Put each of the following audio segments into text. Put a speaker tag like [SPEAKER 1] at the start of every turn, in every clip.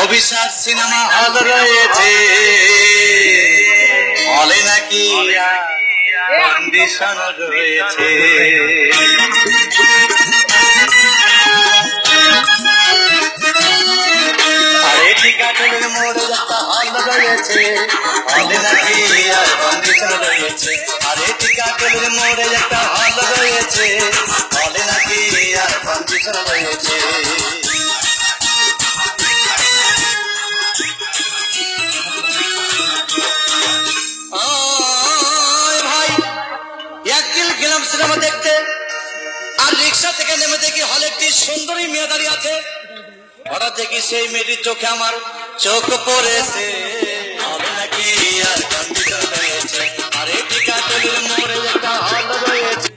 [SPEAKER 1] অভিশাপ cinema hall রয়েছে, হলে নাকি কন্ডিশন রয়েছে। আরে টিকাটলের মোড়ে একটা হল রয়েছে, হলে নাকি আর কন্ডিশন রয়েছে। আরে টিকাটলের মোড়ে একটা হল রয়েছে, হলে নাকি আর কন্ডিশন রয়েছে। সিনেমা দেখতে আর রিক্সা থেকে নেমে দেখি হলে একটি সুন্দরী মেয়ে দাঁড়িয়ে আছে। হঠাৎ দেখি সেই মেয়েটির চোখে আমার চোখ পড়েছে, হলে নাকি আর কন্ডিশন রয়েছে। আরে টিকাটলের মোড়ে একটা হল রয়েছে।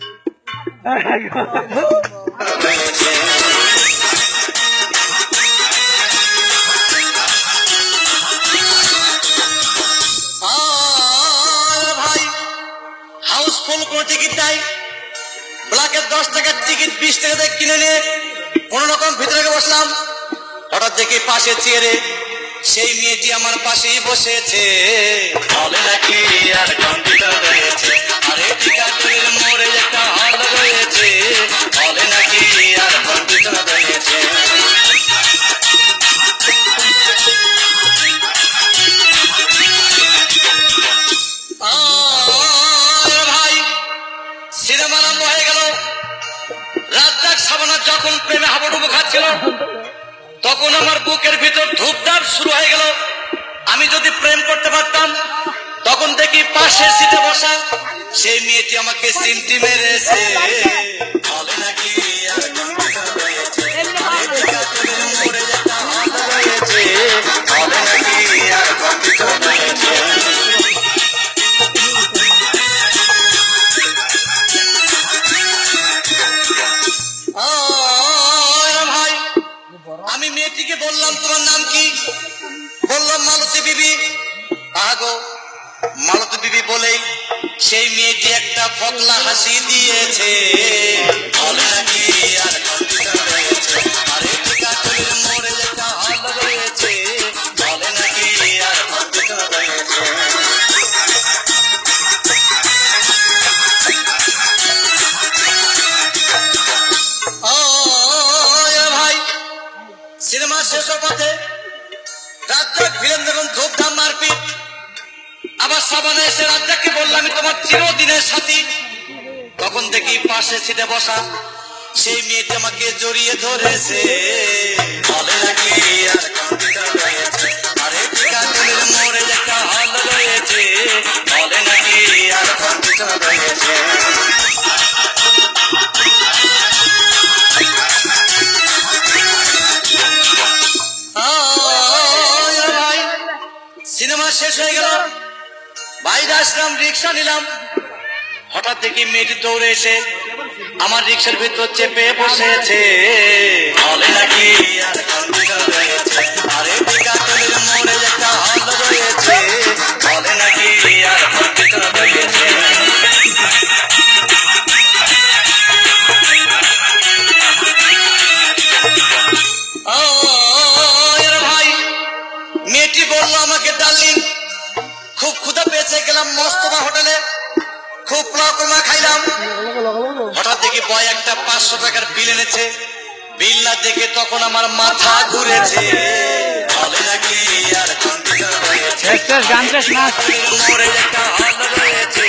[SPEAKER 1] ভাই হাউসফুল কোন টিকিট নাই, ব্ল্যাকের 10 টাকার টিকিট 20 টাকা দিয়ে কিনে নিয়ে কোন রকম ভিতরে বসলাম। হঠাৎ দেখি পাশে চেয়ারে সেই মেয়েটি আমার পাশেই বসেছে, হলে নাকি আর কন্ডিশন রয়েছে। আরে টিকাটলের মোড়ে একটা হল রয়েছে, হলে নাকি আর কন্ডিশন রয়েছে। ভাই সিনেমা আরম্ভ হয়ে গেল। রাজ্জাক সাবানা যখন প্রেমে হাবুডুবু খাচ্ছিল, তখন আমার বুকের ভিতর ধূপধাপ শুরু হয়ে গেল। আমি যদি প্রেম করতে পারতাম, তখন দেখি পাশের সিটে বসা সেই মেয়েটি আমাকে সিমটি মেরেছে, হলে নাকি আর কন্ডিশন রয়েছে। টিকাটলের মোড়ে একটা হল রয়েছে, হলে নাকি আর কন্ডিশন রয়েছে। ভাই আমি মেয়েটিকে বললাম তোমার নাম কি? বললাম মালতী বিবি। আগো মালতী বিবি বলেই সেই মেয়েটি একটা ফকলা হাসি দিয়েছে, হলে নাকি আর কন্ডিশন রয়েছে। আরে টিকাটলের মোড়ে একটা হল রয়েছে, হলে নাকি আর কন্ডিশন রয়েছে। ভাই সিনেমা শেষ পথে রাজ্জাক ভিলেন যখন ধূপধাম মারপিট, আবার সাবানা এসে রাজ্জাককে বললাম আমি তোমার চিরদিনের সাথী। তখন দেখি পাশে সিটে বসা সেই মেয়েটি আমাকে জড়িয়ে ধরেছে, হলে নাকি আর কন্ডিশন রয়েছে। আরে টিকাটলের মোড়ে একটা হল রয়েছে, হলে নাকি আর কন্ডিশন রয়েছে। ভাই সিনেমা শেষ হয়ে গেল, বাইরে আসলাম, রিক্সা নিলাম। হঠাৎ দেখি মেয়েটি দৌড়ে এসে আমার রিক্সার ভিতর চেপে বসেছে, হলে নাকি আর কন্ডিশন রয়েছে। আরে টিকাটলের মোড়ে একটা হল রয়েছে, হলে নাকি আর কন্ডিশন রয়েছে। ভাই মেয়েটি বললো আমাকে ডার্লিং খুব ক্ষুধা পেয়েছে, গেলাম মস্তফা হোটেলে, খুব পোলাও খাইলাম। হঠাৎ দেখি বয় একটা 500 টাকার বিল এনেছে। বিল না দেখে তখন আমার মাথা ঘুরেছে, হলে নাকি আর কন্ডিশন রয়েছে। মোড়ে একটা হল রয়েছে,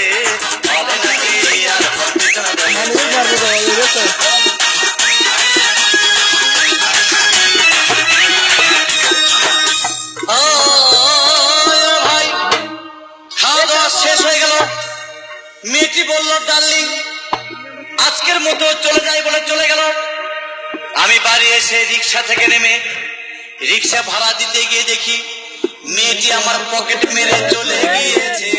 [SPEAKER 1] হলে নাকি আর কন্ডিশন রয়েছে। ভাই খাওয়া দাওয়া শেষ হয়ে গেল। মেয়েটি বলল ডার্লিং আজকের মতো চলে যাই বলে চলে গেল। আমি বাড়ি এসে রিক্সা থেকে নেমে রিক্সা ভাড়া দিতে গিয়ে দেখি মেয়েটি আমার পকেট মেরে চলে গিয়েছে।